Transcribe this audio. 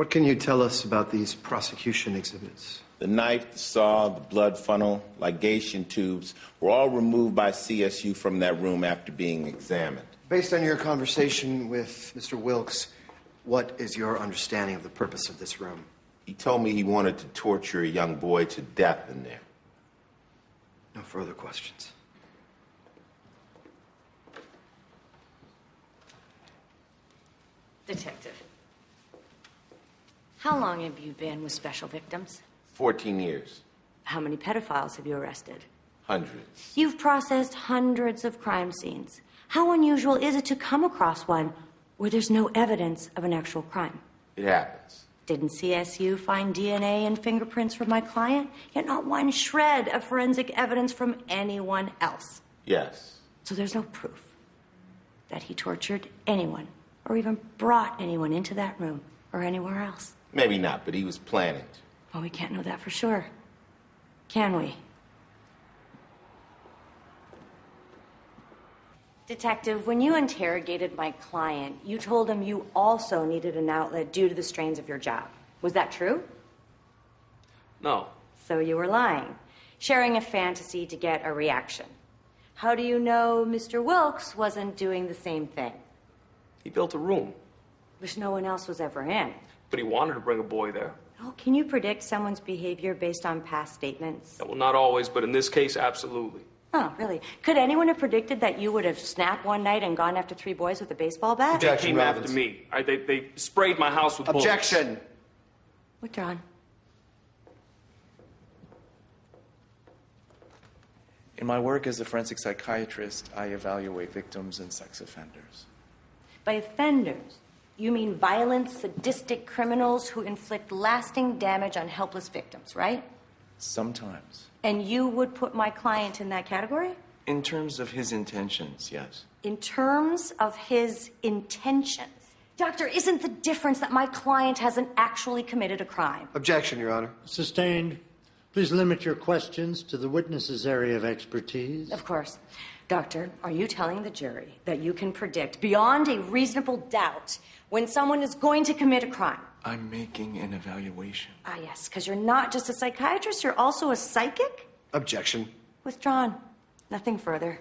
What can you tell us about these prosecution exhibits? The knife, the saw, the blood funnel, ligation tubes were all removed by CSU from that room after being examined. Based on your conversation with Mr. Wilkes, what is your understanding of the purpose of this room? He told me he wanted to torture a young boy to death in there. No further questions. Detective, how long have you been with special victims? 14 years. How many pedophiles have you arrested? Hundreds. You've processed hundreds of crime scenes. How unusual is it to come across one where there's no evidence of an actual crime? It happens. Didn't CSU find DNA and fingerprints from my client? Yet not one shred of forensic evidence from anyone else. Yes. So there's no proof that he tortured anyone or even brought anyone into that room or anywhere else. Maybe not, but he was planning to. Well, we can't know that for sure. Can we? Detective, when you interrogated my client, you told him you also needed an outlet due to the strains of your job. Was that true? No. So you were lying, sharing a fantasy to get a reaction. How do you know Mr. Wilkes wasn't doing the same thing? He built a room. Which no one else was ever in. But he wanted to bring a boy there. Oh, can you predict someone's behavior based on past statements? Well, not always, but in this case, absolutely. Oh, really? Could anyone have predicted that you would have snapped one night and gone after 3 boys with a baseball bat? They came after me. They sprayed my house with bullets. Objection! Withdrawn. In my work as a forensic psychiatrist, I evaluate victims and sex offenders. By offenders, you mean violent, sadistic criminals who inflict lasting damage on helpless victims, right? Sometimes. And you would put my client in that category? In terms of his intentions, yes. In terms of his intentions. Doctor, isn't the difference that my client hasn't actually committed a crime? Objection, Your Honor. Sustained. Please limit your questions to the witness's area of expertise. Of course. Doctor, are you telling the jury that you can predict beyond a reasonable doubt when someone is going to commit a crime? I'm making an evaluation. Ah, yes, because you're not just a psychiatrist, you're also a psychic? Objection. Withdrawn. Nothing further.